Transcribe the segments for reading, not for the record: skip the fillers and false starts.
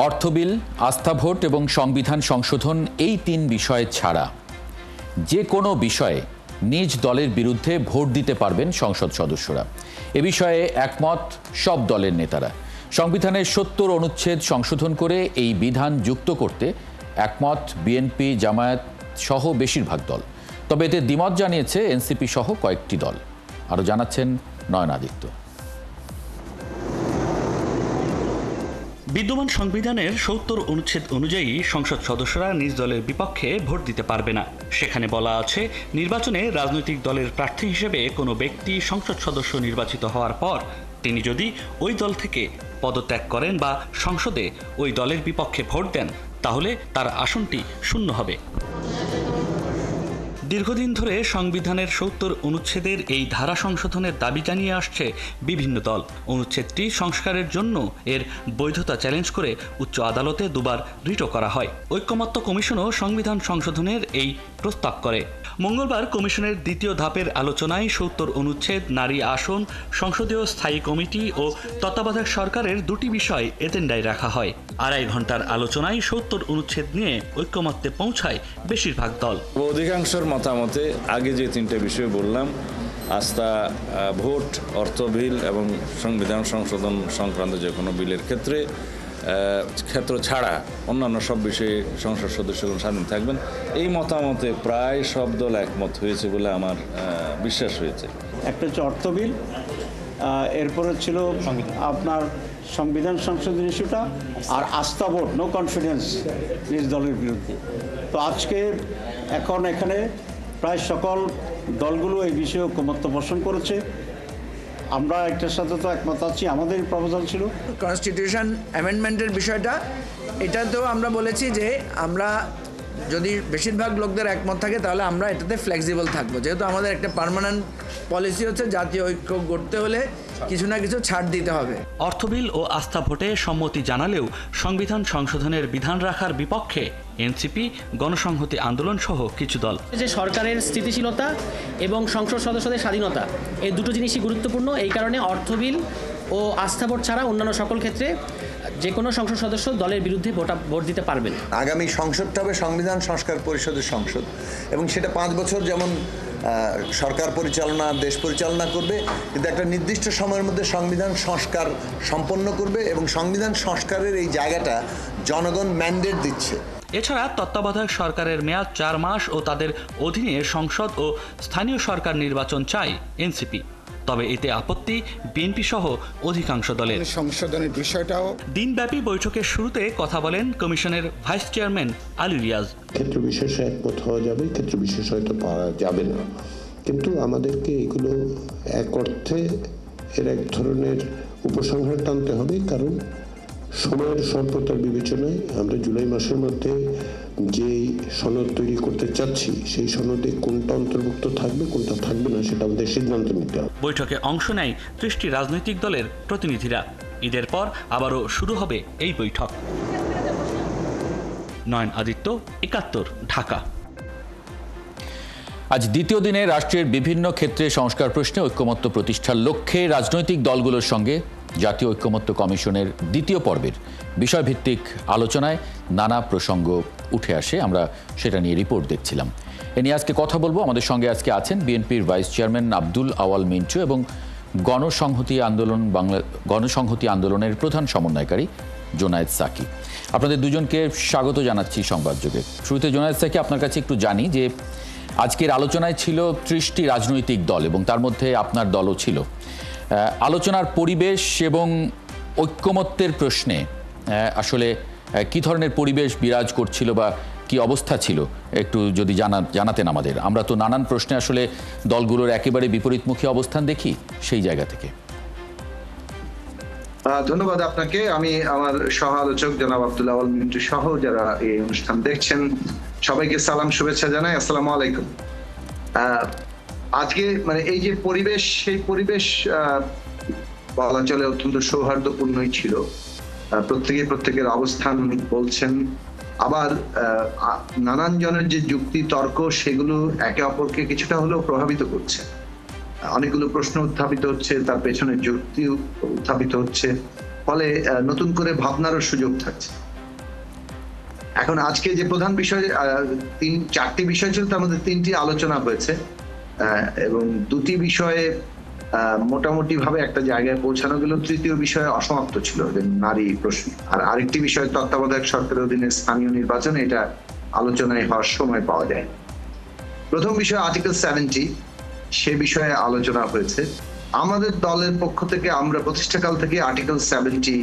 অর্থ বিল, আস্থা ভোট এবং সংবিধান সংশোধন এই তিন বিষয় ছাড়া যে কোনো বিষয়ে নিজ দলের বিরুদ্ধে ভোট দিতে পারবেন সংসদ সদস্যরা। এ বিষয়ে একমত সব দলের নেতারা। সংবিধানের ৭০ অনুচ্ছেদ সংশোধন করে এই বিধান যুক্ত করতে একমত বিএনপি, জামায়াত সহ বেশিরভাগ দল। তবে এতে দ্বিমত জানিয়েছে এনসিপি সহ কয়েকটি দল। আরও জানাচ্ছেন নয়ন আদিত্য। বিদ্যমান সংবিধানের ৭০ অনুচ্ছেদ অনুযায়ী সংসদ সদস্যরা নিজ দলের বিপক্ষে ভোট দিতে পারবে না। সেখানে বলা আছে, নির্বাচনে রাজনৈতিক দলের প্রার্থী হিসেবে কোনো ব্যক্তি সংসদ সদস্য নির্বাচিত হওয়ার পর তিনি যদি ওই দল থেকে পদত্যাগ করেন বা সংসদে ওই দলের বিপক্ষে ভোট দেন, তাহলে তার আসনটি শূন্য হবে। দীর্ঘদিন ধরে সংবিধানের ৭০ অনুচ্ছেদের এই ধারা সংশোধনের দাবি জানিয়ে আসছে বিভিন্ন দল। অনুচ্ছেদটি সংস্কারের জন্য এর বৈধতা চ্যালেঞ্জ করে উচ্চ আদালতে দুবার রিটও করা হয়। ঐকমত্য কমিশনও সংবিধান সংশোধনের এই প্রস্তাব করে। মঙ্গলবার কমিশনের দ্বিতীয় ধাপের আলোচনায় ৭০ অনুচ্ছেদ, নারী আসন, সংসদীয় স্থায়ী কমিটি ও তত্ত্বাবধায়ক সরকারের দুটি বিষয় এজেন্ডায় রাখা হয়। ২.৫ ঘন্টার আলোচনায় ৭০ অনুচ্ছেদ নিয়ে ঐকমত্যে পৌঁছায় বেশিরভাগ দল। অধিকাংশের মতামতে আগে যে তিনটে বিষয় বললাম, আস্থা ভোট, অর্থ বিল এবং সংবিধান সংশোধন সংক্রান্ত যে কোনো বিলের ক্ষেত্র ছাড়া অন্যান্য সব বিষয়ে সংসদ সদস্যগণ স্বাধীন থাকবেন, এই মতামতে প্রায় সব দল একমত হয়েছে বলে আমার বিশ্বাস হয়েছে। একটা হচ্ছে অর্থ বিল, এরপরে ছিল আপনার সংবিধান সংশোধন ইস্যুটা, আর আস্থা ভোট, নো কনফিডেন্স নিজ দলের বিরুদ্ধে। তো আজকে এখন এখানে প্রায় সকল দলগুলো এই বিষয়ে ঐকমত্য পোষণ করেছে। আমরা একটার সাথে তো একমত আছি। আমাদের প্রপোজাল ছিল কনস্টিটিউশন অ্যামেন্ডমেন্টের বিষয়টা, এটাতেও আমরা বলেছি যে আমরা যদি বেশিরভাগ লোকদের একমত থাকে তাহলে আমরা এটাতে ফ্লেক্সিবল থাকবো, যেহেতু আমাদের একটা পার্মানেন্ট পলিসি হচ্ছে জাতীয় ঐক্য গড়তে হলে কিছু না কিছু ছাড় দিতে হবে। অর্থ বিল ও আস্থা ভোটে সম্মতি জানালেও সংবিধান সংশোধনের বিধান রাখার বিপক্ষে এনসিপি, গণসংহতি আন্দোলন সহ কিছু দল। যে সরকারের স্থিতিশীলতা এবং সংসদ সদস্যদের স্বাধীনতা, এই দুটো জিনিসই গুরুত্বপূর্ণ। এই কারণে অর্থ বিল ও আস্থা ভোট ছাড়া অন্যান্য সকল ক্ষেত্রে যে কোনো সংসদ সদস্য দলের বিরুদ্ধে ভোট দিতে পারবেন। আগামী সংসদটা হবে সংবিধান সংস্কার পরিষদের সংসদ, এবং সেটা 5 বছর যেমন সরকার পরিচালনা, দেশ পরিচালনা করবে, কিন্তু একটা নির্দিষ্ট সময়ের মধ্যে সংবিধান সংস্কার সম্পন্ন করবে, এবং সংবিধান সংস্কারের এই জায়গাটা জনগণ ম্যান্ডেট দিচ্ছে। এছাড়া তত্ত্বাবধায়ক সরকারের মেয়াদ 4 মাস ও তাদের অধীনে সংসদ ও স্থানীয় সরকার নির্বাচন চায় এনসিপি। তবে এতে আপত্তি বিএনপি সহ অধিকাংশ দলের। সংশোধনের বিষয়টাও দিনব্যাপী বৈঠকের শুরুতে কথা বলেন কমিশনের ভাইস চেয়ারম্যান আলী রিয়াজ। ক্ষেত্র বিশেষে একমত হওয়া যাবে, ক্ষেত্র বিশেষ হয়তো পাওয়া যাবে না, কিন্তু আমাদেরকে এগুলো এক অর্থে এর এক ধরনের উপসংহার টানতে হবে, কারণ সময়ের স্বল্পতার বিবেচনায় আমরা জুলাই মাসের মধ্যে যে সনদ তৈরি করতে চাচ্ছি, সেই সনদে কোনটা অন্তর্ভুক্ত থাকবে, কোনটা থাকবে না, সেটা আমাদের সিদ্ধান্ত নিতে হবে। বৈঠকে অংশ নেয় 30টি রাজনৈতিক দলের প্রতিনিধিরা। ঈদের পর আবারও শুরু হবে এই বৈঠক। নয়ন আদিত্য, ৭১, ঢাকা। আজ দ্বিতীয় দিনে রাষ্ট্রের বিভিন্ন ক্ষেত্রে সংস্কার প্রশ্নে ঐকমত্য প্রতিষ্ঠার লক্ষ্যে রাজনৈতিক দলগুলোর সঙ্গে জাতীয় ঐকমত্য কমিশনের দ্বিতীয় পর্বের বিষয়ভিত্তিক আলোচনায় নানা প্রসঙ্গ উঠে আসে। আমরা সেটা নিয়ে রিপোর্ট দেখছিলাম। এ নিয়ে আজকে কথা বলবো। আমাদের সঙ্গে আজকে আছেন বিএনপির ভাইস চেয়ারম্যান আব্দুল আওয়াল মিন্টু এবং গণসংহতি আন্দোলনের প্রধান সমন্বয়কারী জোনায়েদ সাকি। আপনাদের দুজনকে স্বাগত জানাচ্ছি সংবাদযোগে। শুরুতে জোনায়েদ সাকি, আপনার কাছে একটু জানি যে আজকের আলোচনায় ছিল 30টি রাজনৈতিক দল এবং তার মধ্যে আপনার দলও ছিল। আলোচনার পরিবেশ এবং ঐকমত্যের প্রশ্নে আসলে কি ধরনের পরিবেশ বিরাজ করছিল বা কি অবস্থা ছিল একটু যদি জানাতেন আমাদের। আমরা তো নানান প্রশ্নে আসলে দলগুলোর একেবারে বিপরীতমুখী অবস্থান দেখি, সেই জায়গা থেকে। ধন্যবাদ আপনাকে। আমি আমার সহ আলোচক জনাব আব্দুল আওয়াল মিন্টু সহ যারা এই অনুষ্ঠান দেখছেন সবাইকে সালাম, শুভেচ্ছা জানাই। আসসালামু আলাইকুম। আজকে এই যে পরিবেশ, সেই পরিবেশ বলা চলে অত্যন্ত সৌহার্দ্যপূর্ণই ছিল। প্রত্যেকের অবস্থান বলছেন, আবার নানান জনের যে যুক্তি তর্ক সেগুলো একে অপরকে কিছুটা হলেও প্রভাবিত করছে। অনেকগুলো প্রশ্ন উত্থাপিত হচ্ছে, তার পেছনে যুক্তি উত্থাপিত হচ্ছে। ফলে নতুন করে ভাবনারও সুযোগ থাকছে। এখন আজকে যে প্রধান বিষয়, 4টি বিষয় ছিল, তার মধ্যে 3টি আলোচনা হয়েছে এবং 2টি বিষয়ে মোটামুটি ভাবে একটা জায়গায় পৌঁছানো গেল। 3য় বিষয়ে অসমাপ্ত ছিল, যে নারী প্রশ্ন। আর আরেকটি বিষয় তত্ত্বাবধায়ক সরকারের অধীনে স্থানীয় নির্বাচন, এটা আলোচনায় হওয়ার সময় পাওয়া যায়। প্রথম বিষয় আর্টিকেল 70, সে বিষয়ে আলোচনা হয়েছে। আমাদের দলের পক্ষ থেকে আমরা প্রতিষ্ঠাকাল থেকে আর্টিকেল 70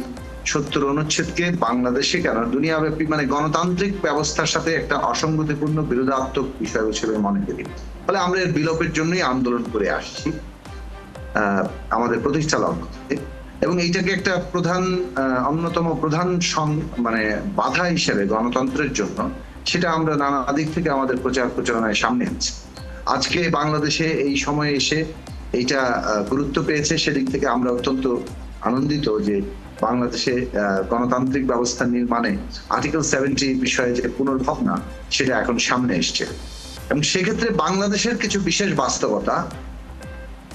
70 অনুচ্ছেদকে বাংলাদেশে কেন দুনিয়াব্যাপী মানে গণতান্ত্রিক ব্যবস্থার সাথে একটা অসঙ্গতিপূর্ণ বিরোধাত্মক বিষয় হিসেবে মনে করি। ফলে আমরা এর বিলোপের জন্যই আন্দোলন করে আসছি আমাদের প্রতিষ্ঠা লগ্ন থেকে, এবং এইটাকে একটা অন্যতম প্রধান মানে বাধা হিসেবে গণতন্ত্রের জন্য, সেটা আমরা নানা দিক থেকে আমাদের প্রচারণায় সামনে আনছি। আজকে বাংলাদেশে এই সময়ে এসে এইটা গুরুত্ব পেয়েছে, সেদিক থেকে আমরা অত্যন্ত আনন্দিত যে বাংলাদেশে গণতান্ত্রিক ব্যবস্থা নির্মাণে আর্টিকেল 70 বিষয়ে যে পুনর্ভাবনা, সেটা এখন সামনে এসছে। এবং সেক্ষেত্রে বাংলাদেশের কিছু বিশেষ বাস্তবতা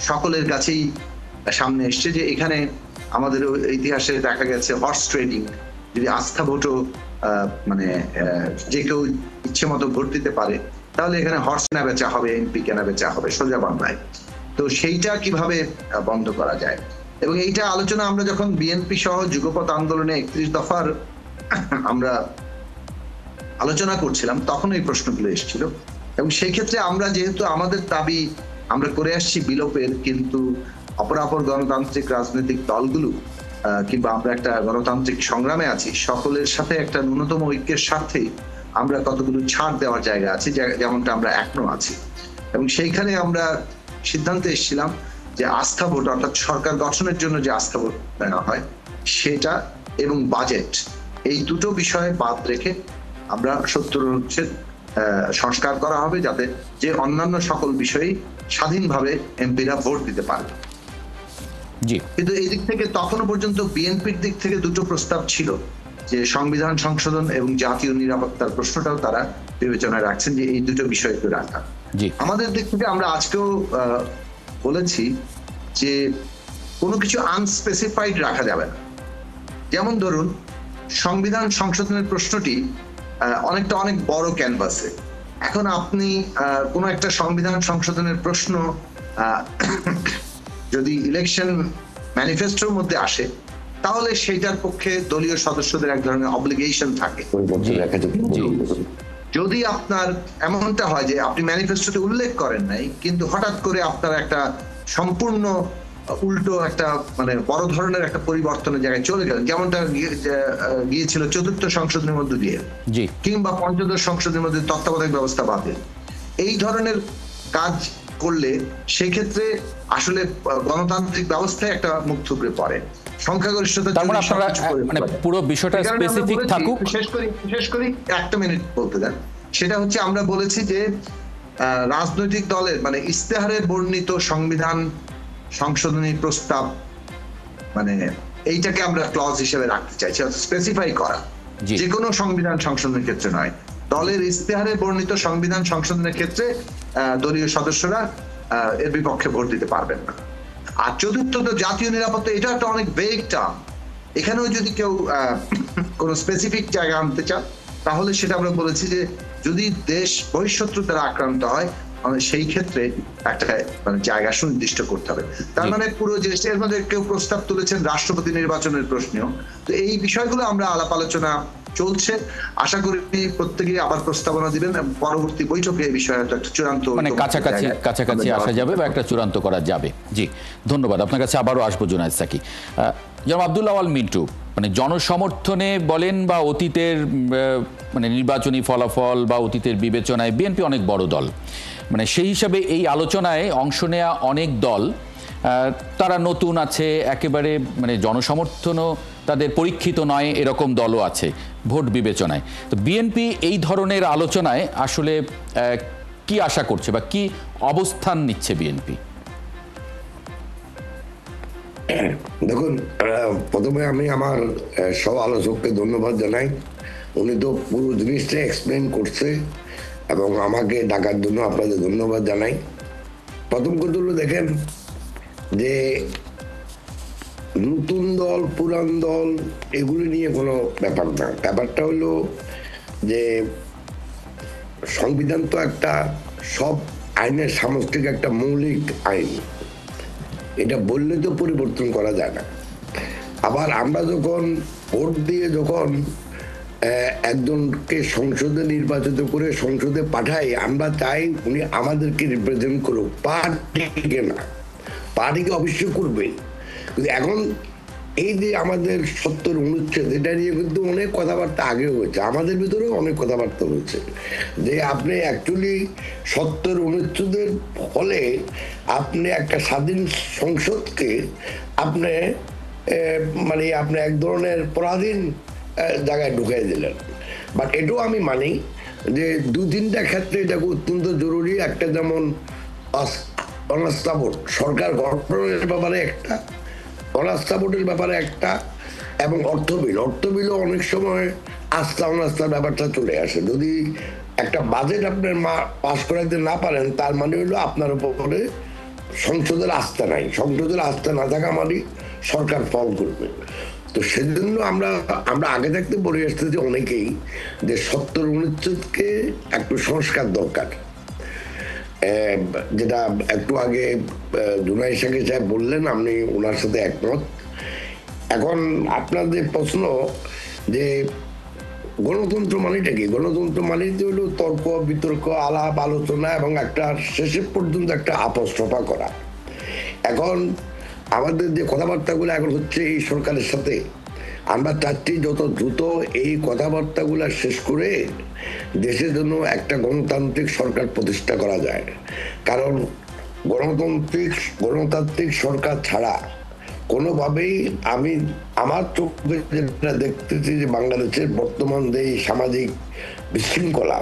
সকলের কাছেই সামনে এসছে, যে এখানে আমাদের ইতিহাসে দেখা গেছে হর্স ট্রেডিং, যদি আস্থা ভোটও মানে যে কেউ ইচ্ছে মতো ভোট দিতে পারে, তাহলে এখানে হর্স কেনা বেচা হবে, এমপি কেনা বেচা হবে সোজা বাংলায়। তো সেইটা কিভাবে বন্ধ করা যায়, এবং এইটা আলোচনা আমরা যখন বিএনপি সহ যুগপৎ আন্দোলনে 31 দফার আমরা আলোচনা করছিলাম, তখন এই প্রশ্নগুলো এসেছিল। এবং সেই ক্ষেত্রে আমরা যেহেতু আমাদের দাবি আমরা করে আসছি বিলোপের, কিন্তু অপরাপর গণতান্ত্রিক রাজনৈতিক দলগুলো কিংবা আমরা একটা গণতান্ত্রিক সংগ্রামে আছি, সকলের সাথে একটা ন্যূনতম ঐক্যের স্বার্থেই আমরা কতগুলো ছাড় দেওয়ার জায়গা আছে, যেমনটা আমরা এখনো আছি। এবং সেইখানে আমরা সিদ্ধান্তে এসেছিলাম যে আস্থা ভোট, অর্থাৎ সরকার গঠনের জন্য যে আস্থা ভোট নেওয়া হয় সেটা, এবং বাজেট, এই দুটো বিষয়ে বাদ রেখে আমরা 70 অনুচ্ছেদ সংস্কার করা হবে, যাতে যে অন্যান্য সকল বিষয়ে স্বাধীনভাবে এমপিরা ভোট দিতে পারবে। কিন্তু এই দিক থেকে তখনো পর্যন্ত বিএনপির দিক থেকে দুটো প্রস্তাব ছিল, যে সংবিধান সংশোধন এবং জাতীয় নিরাপত্তার প্রশ্নটাও তারা বিবেচনায় রাখছেন, যে এই দুটো বিষয়কে রাখা। আমাদের দিক থেকে আমরা আজকেও বলেছি যে কোনো কিছু আনস্পেসিফাইড রাখা যাবে না। যেমন ধরুন সংবিধান সংশোধনের প্রশ্নটি অনেক বড় ক্যানভাসে। এখন আপনি কোনো একটা সংবিধান সংশোধনের প্রশ্ন যদি ইলেকশন ম্যানিফেস্টোর মধ্যে আসে, তাহলে সেইটার পক্ষে দলীয় সদস্যদের এক ধরনের অব্লিগেশন থাকে। যদি আপনার এমনটা হয় যে আপনি ম্যানিফেস্টোতে উল্লেখ করেন নাই, কিন্তু হঠাৎ করে আপনার একটা সম্পূর্ণ উল্টো একটা মানে বড় ধরনের একটা পরিবর্তনের জায়গায় চলে গেলেন, যেমনটা গিয়েছিল 4th সংশোধনের মধ্যে দিয়ে, কিংবা 5th সংশোধনের মধ্যে তত্ত্বাবধায়ক ব্যবস্থা বাদে, এই ধরনের কাজ করলে সেক্ষেত্রে আসলে গণতান্ত্রিক ব্যবস্থায় একটা মুখ থুবড়ে পড়ে। সংখ্যাগরিষ্ঠতা মানে পুরো বিষয়টা স্পেসিফিক থাকুক। শেষ করি 1 মিনিট বলতে দেন। সেটা হচ্ছে আমরা বলেছি যে রাজনৈতিক দলের মানে ইস্তেহারে বর্ণিত সংবিধান সংশোধনী প্রস্তাব, মানে এইটাকে আমরা ক্লজ হিসেবে রাখতে চাইছি, স্পেসিফাই করা, যে কোনো সংবিধান সংশোধনের ক্ষেত্রে নয়। দলের ইস্তেহারে বর্ণিত সংবিধান সংশোধনের ক্ষেত্রে দলীয় সদস্যরা এর বিপক্ষে ভোট দিতে পারবেন না। আর 4th জাতীয় নিরাপত্তা, এটা একটা অনেক ভেগ টার্ম। এখানেও যদি কেউ কোনো স্পেসিফিক জায়গা আনতে চান, তাহলে সেটা আমরা বলেছি যে যদি দেশ বহিঃশত্রু দ্বারা আক্রান্ত হয়, সেই ক্ষেত্রে একটা মানে জায়গা সুনির্দিষ্ট করতে হবে। তার মানে পুরো যে এর মধ্যে কেউ প্রস্তাব তুলেছেন রাষ্ট্রপতি নির্বাচনের প্রশ্নেও। তো এই বিষয়গুলো আমরা আলাপ আলোচনা চলছে, আশা করি প্রত্যেকেই আবার প্রস্তাবনা দিবেন, পরবর্তী বৈঠকে এই বিষয়ে একটা চূড়ান্ত মানে কাছাকাছি আসা যাবে বা একটা চূড়ান্ত করা যাবে। জি, ধন্যবাদ। আপনার কাছে আবারও আসবো জুনায়েদ সাকি। জনাব আব্দুল আওয়াল মিন্টু, মানে জনসমর্থনে বলেন বা অতীতের মানে নির্বাচনী ফলাফল বা অতীতের বিবেচনায় বিএনপি অনেক বড় দল, মানে সেই হিসাবে এই আলোচনায় অংশ নেওয়া অনেক দল তারা নতুন আছে, একেবারে মানে জনসমর্থনও তাদের পরীক্ষিত নয় এরকম দলও আছে ভোট বিবেচনায়। তো বিএনপি এই ধরনের আলোচনায় আসলে কি আশা করছে বা কি অবস্থান নিচ্ছে বিএনপি? দেখুন, প্রথমে আমি আমার সব আলোচককে ধন্যবাদ জানাই। উনি তো পুরো জিনিসটা এক্সপ্লেন করছে এবং আমাকে ডাকার জন্য আপনাদের ধন্যবাদ জানাই। প্রথম কথা হলো, দেখেন যে নতুন দল পুরান দল এগুলি নিয়ে কোনো ব্যাপার না। ব্যাপারটা হলো যে সংবিধান তো একটা সব আইনের সামষ্টিক একটা মৌলিক আইন, এটা বললে তো পরিবর্তন করা যায় না। আবার আমরা যখন ভোট দিয়ে যখন একজনকে সংসদে নির্বাচিত করে সংসদে পাঠাই, আমরা চাই উনি আমাদেরকে রিপ্রেজেন্ট করুক, পার্টিকে না। পার্টিকে অবশ্যই করবে, কিন্তু এখন এই যে আমাদের 70 অনুচ্ছেদ, এটা নিয়ে কিন্তু অনেক কথাবার্তা আগে হয়েছে, আমাদের ভিতরেও অনেক কথাবার্তা হয়েছে যে আপনি অ্যাকচুয়ালি 70 অনুচ্ছেদের ফলে আপনি একটা স্বাধীন সংসদকে আপনি মানে আপনি এক ধরনের পরাধীন জায়গায় ঢুকাই দিলেন। বাট এটাও আমি মানি যে 2-3টা ক্ষেত্রে এটাকে অত্যন্ত জরুরি। একটা যেমন অনাস্থা ভোট, সরকার গঠনের ব্যাপারে একটা, অনাস্থা ভোটের ব্যাপারে একটা, এবং অর্থ বিলও অনেক সময় আস্থা অনাস্থার ব্যাপারটা চলে আসে। যদি একটা বাজেট আপনার পাস করাতে না পারেন, তার মানে হলো আপনার উপরে সংসদের আস্থা নাই। সংসদের আস্থা না থাকা মানে সরকার ফল করবে। তো সেজন্য আমরা আগে থাকতে বলে আসতেছি অনেকেই যে 70 অনুচ্ছেদকে একটু সংস্কার দরকার, যেটা একটু আগে জুনাই শাকির সাহেব বললেন, আমি ওনার সাথে একমত। এখন আপনাদের প্রশ্ন যে গণতন্ত্র মানেটা কি? গণতন্ত্র মানেই হলো তর্ক বিতর্ক, আলাপ আলোচনা এবং একটা শেষের পর্যন্ত একটা আপস-রফা করা। এখন আমাদের যে কথাবার্তাগুলো এখন হচ্ছে এই সরকারের সাথে, আমরা চাচ্ছি যত দ্রুত এই কথাবার্তাগুলো শেষ করে দেশের জন্য একটা গণতান্ত্রিক সরকার প্রতিষ্ঠা করা যায়। কারণ গণতান্ত্রিক সরকার ছাড়া কোনোভাবেই আমি আমার চোখে যেটা দেখতেছি যে বাংলাদেশের বর্তমান যে সামাজিক বিশৃঙ্খলা,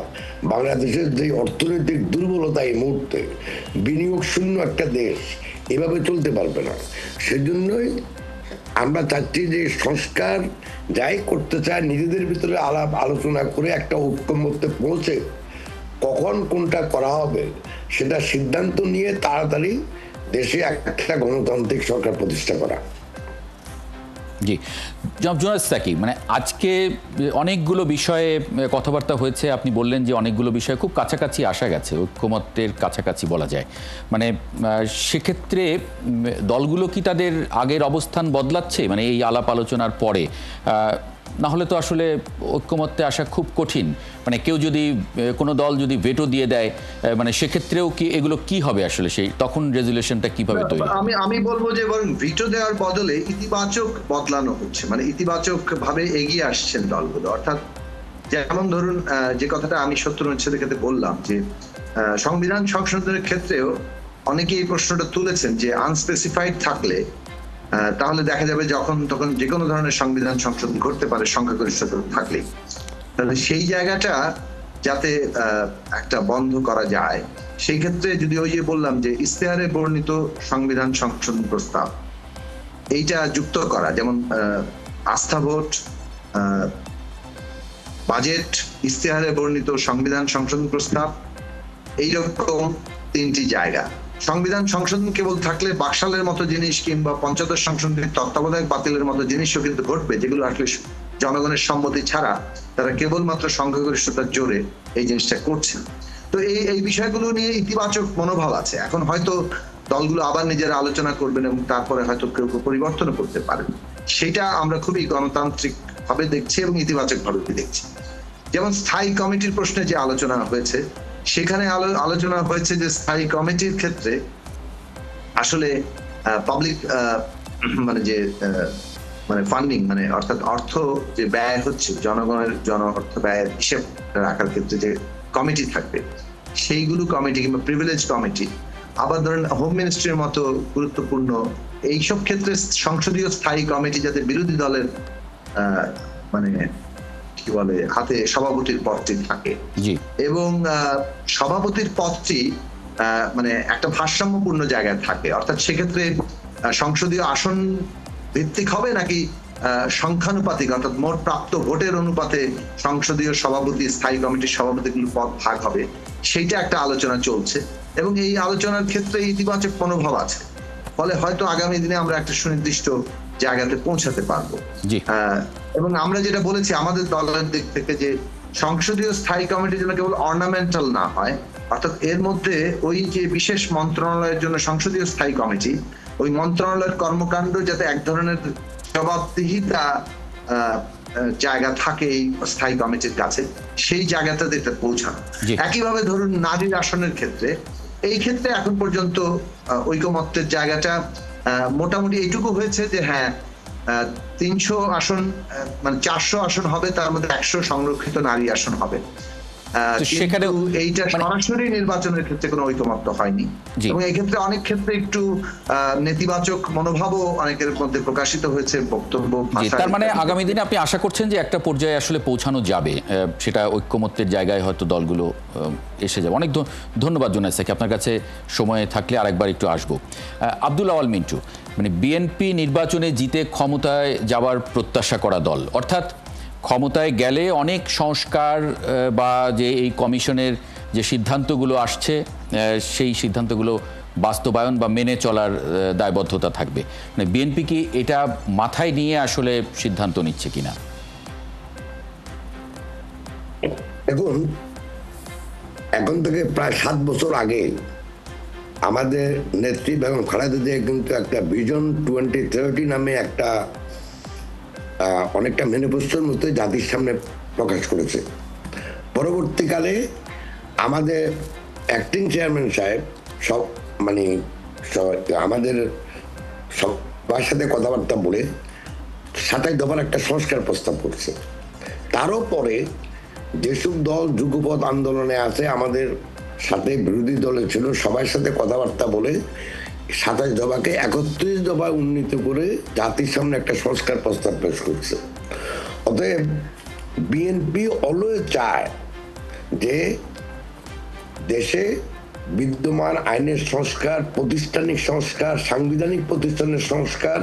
বাংলাদেশের যে অর্থনৈতিক দুর্বলতা, এই মুহূর্তে বিনিয়োগ শূন্য একটা দেশ এভাবে চলতে পারবে না। সেজন্যই আমরা চাচ্ছি যে সংস্কার যাই করতে চায় নিজেদের ভিতরে আলাপ আলোচনা করে একটা ঐক্যমত্যে পৌঁছে কখন কোনটা করা হবে সেটা সিদ্ধান্ত নিয়ে তাড়াতাড়ি দেশে একটা গণতান্ত্রিক সরকার প্রতিষ্ঠা করা। জি, জনাব জুনায়েদ সাকি, মানে আজকে অনেকগুলো বিষয়ে কথাবার্তা হয়েছে। আপনি বললেন যে অনেকগুলো বিষয়ে খুব কাছাকাছি আসা গেছে, ঐক্যমত্যের কাছাকাছি বলা যায়। মানে সেক্ষেত্রে দলগুলো কি তাদের আগের অবস্থান বদলাচ্ছে, মানে এই আলাপ আলোচনার পরে? না হলে তো আসলে ঐক্যমত্যে আসা খুব কঠিন। মানে কেউ যদি কোনো দল যদি ভেটো দিয়ে দেয়, মানে সেক্ষেত্রেও কি এগুলো কি হবে আসলে, সেই তখন রেজুলেশনটা কিভাবে তৈরি? আমি বলবো যে বরং ভিটো দেওয়ার বদলে ইতিবাচক বদলানো হচ্ছে, মানে ইতিবাচক ভাবে এগিয়ে আসছেন দলগুলো। অর্থাৎ যেমন ধরুন যে কথাটা আমি 70 অনুচ্ছেদের ক্ষেত্রে বললাম যে সংবিধান সংশোধনের ক্ষেত্রেও অনেকে এই প্রশ্নটা তুলেছেন যে আনস্পেসিফাইড থাকলে তাহলে দেখা যাবে যখন তখন যে কোনো ধরনের সংবিধান সংশোধন করতে পারে সংখ্যাগরিষ্ঠতা থাকলেই। তাহলে সেই জায়গাটা যাতে একটা বন্ধ করা যায়, সেই ক্ষেত্রে যদি ওই যে বললাম যে ইশতেহারে বর্ণিত সংবিধান সংশোধন প্রস্তাব এইটা যুক্ত করা, যেমন আস্থা ভোট, বাজেট, ইশতেহারে বর্ণিত সংবিধান সংশোধন প্রস্তাব, এইরকম 3টি জায়গা। সংবিধান সংশোধন কেবল থাকলে বাকশালের মতো জিনিস কিংবা পঞ্চায়েত সংশোধনের তত্ত্বাবধায়ক বাতিলের মতো জিনিসও কিন্তু ঘটবে, যেগুলো আসলে জনগণের সম্মতি ছাড়া তারা কেবলমাত্র সংখ্যাগরিষ্ঠতার জোরে এই জিনিসটা করছে। তো এই বিষয়গুলো নিয়ে ইতিবাচক মনোভাব আছে। এখন হয়তো দলগুলো আবার নিজেরা আলোচনা করবেন এবং তারপরে হয়তো কেউ পরিবর্তন করতে পারেন। সেটা আমরা খুবই গণতান্ত্রিক ভাবে দেখছি এবং ইতিবাচক ভাবে দেখছি। যেমন স্থায়ী কমিটির প্রশ্নে যে আলোচনা হয়েছে, সেখানে আলোচনা হয়েছে যে স্থায়ী কমিটির ক্ষেত্রে আসলে পাবলিক মানে যে মানে ফান্ডিং, মানে অর্থাৎ অর্থ যে ব্যয় হচ্ছে, জনগণের অর্থ ব্যয়ের হিসেব রাখার ক্ষেত্রে যে কমিটি থাকবে, সেইগুলো কমিটি কিংবা প্রিভিলেজ কমিটি, আবার ধরেন হোম মিনিস্ট্রির মতো গুরুত্বপূর্ণ এইসব ক্ষেত্রে সংসদীয় স্থায়ী কমিটি যাতে বিরোধী দলের মানে কি বলে হাতে সভাপতির পদটি থাকে, এবং সভাপতির পদটি মানে একটা ভারসাম্যপূর্ণ জায়গায় থাকে। অর্থাৎ সেক্ষেত্রে সংসদীয় আসন ভিত্তিক হবে নাকি সংখ্যানুপাতিক, অর্থাৎ মোট প্রাপ্ত ভোটের অনুপাতে সংসদীয় সভাপতি, স্থায়ী কমিটির সভাপতিগুলোর পদ ভাগ হবে, সেইটা একটা আলোচনা চলছে এবং এই আলোচনার ক্ষেত্রে ইতিবাচক মনোভাব আছে। ফলে হয়তো আগামী দিনে আমরা একটা সুনির্দিষ্ট জায়গাতে পৌঁছাতে পারবো। জি। এবং আমরা যেটা বলেছি আমাদের দলের দিক থেকে যে সংসদীয় স্থায়ী কমিটি যেন কেবল অর্নামেন্টাল না হয়, অর্থাৎ এর মধ্যে ওই যে বিশেষ মন্ত্রণালয়ের জন্য সংসদীয় স্থায়ী কমিটি, ওই মন্ত্রণালয়ের কর্মকাণ্ড যাতে এক ধরনের জবাবদিহিতা জায়গা থাকে এই স্থায়ী কমিটির কাছে, সেই জায়গাটাতে এটা পৌঁছানো। একইভাবে ধরুন নারীর আসনের ক্ষেত্রে, এই ক্ষেত্রে এখন পর্যন্ত ঐকমত্যের জায়গাটা মোটামুটি এইটুকু হয়েছে যে হ্যাঁ 300 আসন মানে 400 আসন হবে, তার মধ্যে 100 সংরক্ষিত নারী আসন হবে। সেখানে এইটা সরাসরি নির্বাচনের ক্ষেত্রে কোনো ঐকমত্য হয়নি, এবং এই ক্ষেত্রে অনেক ক্ষেত্রে একটু নেতিবাচক মনোভাবও অনেকের মধ্যে প্রকাশিত হয়েছে বক্তব্য। তার মানে আগামী দিনে আপনি আশা করছেন যে একটা পর্যায়ে আসলে পৌঁছানো যাবে, সেটা ঐক্যমত্যের জায়গায় হয়তো দলগুলো এসে যাবে। অনেক ধন্যবাদ জুনায়েদ সাকি, আপনার কাছে সময় থাকলে আরেকবার একটু আসবো। আব্দুল আওয়াল মিন্টু, মানে বিএনপি নির্বাচনে জিতে ক্ষমতায় যাওয়ার প্রত্যাশা করা দল, অর্থাৎ ক্ষমতায় গেলে অনেক সংস্কার বা যে এই কমিশনের যে সিদ্ধান্তগুলো আসছে সেই সিদ্ধান্তগুলো বাস্তবায়ন বা মেনে চলার দায়বদ্ধতা থাকবে। মানে বিএনপি কি এটা মাথায় নিয়ে আসলে সিদ্ধান্ত নিচ্ছে কিনা? দেখুন, এখন থেকে প্রায় 7 বছর আগে আমাদের নেত্রী বেগম খালেদা জিয়া কিন্তু একটা ভিশন 2030 নামে একটা অনেকটা ম্যানিফেস্টোর মতো জাতির সামনে প্রকাশ করেছে। পরবর্তীকালে আমাদের অ্যাক্টিং চেয়ারম্যান সাহেব আমাদের সবার সাথে কথাবার্তা বলে 27 দফার একটা সংস্কার প্রস্তাব করছে। তারও পরে যেসব দল যুগপৎ আন্দোলনে আছে, আমাদের সাথে বিরোধী দলে ছিল, সবার সাথে কথাবার্তা বলে 27 দফাকে 31 দফায় উন্নীত করে জাতির সামনে একটা সংস্কার প্রস্তাব পেশ করছে। অতএব বিএনপি অলওয়েজ চায় যে দেশে বিদ্যমান আইনের সংস্কার, প্রাতিষ্ঠানিক সংস্কার, সাংবিধানিক প্রতিষ্ঠানের সংস্কার।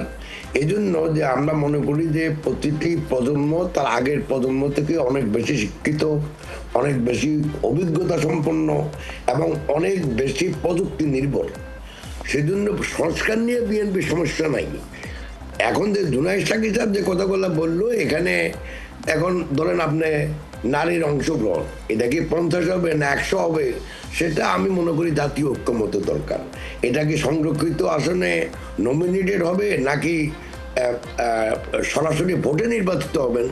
এজন্য যে আমরা মনে করি যে প্রতিটি প্রজন্ম তার আগের প্রজন্ম থেকে অনেক বেশি শিক্ষিত, অনেক বেশি অভিজ্ঞতা সম্পন্ন এবং অনেক বেশি প্রযুক্তি নির্ভর। সেজন্য সংস্কার নিয়ে বিএনপি সমস্যা নাই। এখন যে জুনায়েদ সাকি সাহেব যে কথাগুলো বললো, এখানে এখন ধরেন আপনি নারীর অংশগ্রহণ, এটা কি 50 হবে না 100 হবে, সেটা আমি মনে করি জাতীয় ঐক্যমত্য দরকার। এটা কি সংরক্ষিত আসনে নমিনেটেড হবে নাকি সরাসরি ভোটে নির্বাচিত হবেন,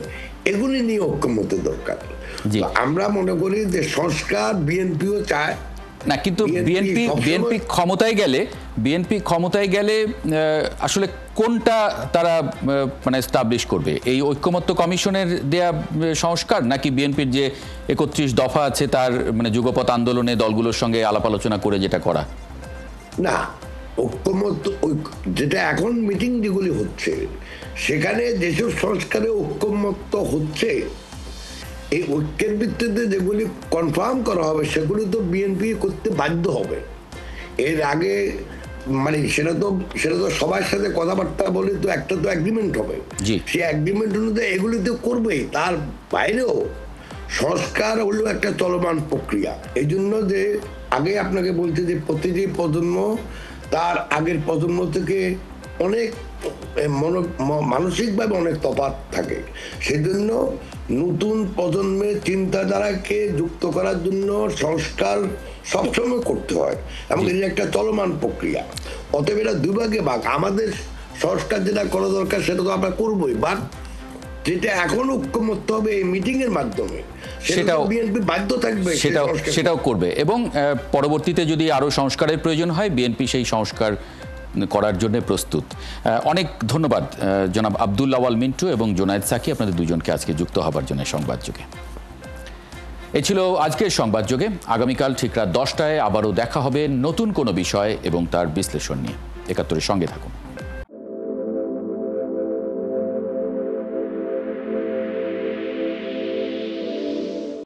এগুলি নিয়ে ঐক্যমত্য দরকার। আমরা মনে করি যে সংস্কার বিএনপিও চায় না, কিন্তু বিএনপি ক্ষমতায় গেলে আসলে কোনটা তারা মানে এস্টাবলিশ করবে, এই ঐক্যমত্য কমিশনের দেয়া সংস্কার নাকি বিএনপির যে 31 দফা আছে তার মানে যুগপৎ আন্দোলনে দলগুলোর সঙ্গে আলাপ আলোচনা করে যেটা করা? না, ঐক্যমত্য যেটা এখন মিটিং যেগুলি হচ্ছে, সেখানে যেসব সংস্কারে ঐক্যমত্য হচ্ছে, এই ঐক্যের ভিত্তিতে যেগুলি কনফার্ম করা হবে সেগুলি তো বিএনপি করতে বাধ্য হবে। এর আগে মানে সেটা তো সবার সাথে কথাবার্তা বলে তো একটা তো এগ্রিমেন্ট হবে, সেই এগ্রিমেন্ট অনুযায়ী এগুলি তো করবেই। তার বাইরেও সংস্কার হলো একটা চলমান প্রক্রিয়া। এই জন্য যে আগে আপনাকে বলছে যে প্রতিটি প্রজন্ম তার আগের প্রজন্ম থেকে অনেক মানসিকভাবে অনেক তফাৎ থাকে। সেজন্য নতুন প্রজন্মের চিন্তাধারাকে যুক্ত করার জন্য সংস্কার সবসময় করতে হয় এবং এটা একটা চলমান প্রক্রিয়া। অতএব এটা দুভাগে ভাগ। আমাদের সংস্কার যেটা করা দরকার সেটা তো আমরা করবোই, বাট যেটা এখন ঐক্যমত্য হবে এই মিটিং এর মাধ্যমে, সেটাও বিএনপি বাধ্য থাকবে, সেটাও করবে। এবং পরবর্তীতে যদি আরো সংস্কারের প্রয়োজন হয়, বিএনপি সেই সংস্কার করার জন্য প্রস্তুত। অনেক ধন্যবাদ জনাব আব্দুল আওয়াল মিন্টু এবং জুনায়েদ সাকি, আপনাদের দুজনকে আজকে যুক্ত হবার জন্য সংবাদ যুগে। এই ছিল আজকের সংবাদ যুগে। আগামীকাল ঠিক রাত 10টায় আবারও দেখা হবে নতুন কোনো বিষয় এবং তার বিশ্লেষণ নিয়ে। ৭১-এর সঙ্গে থাকুন।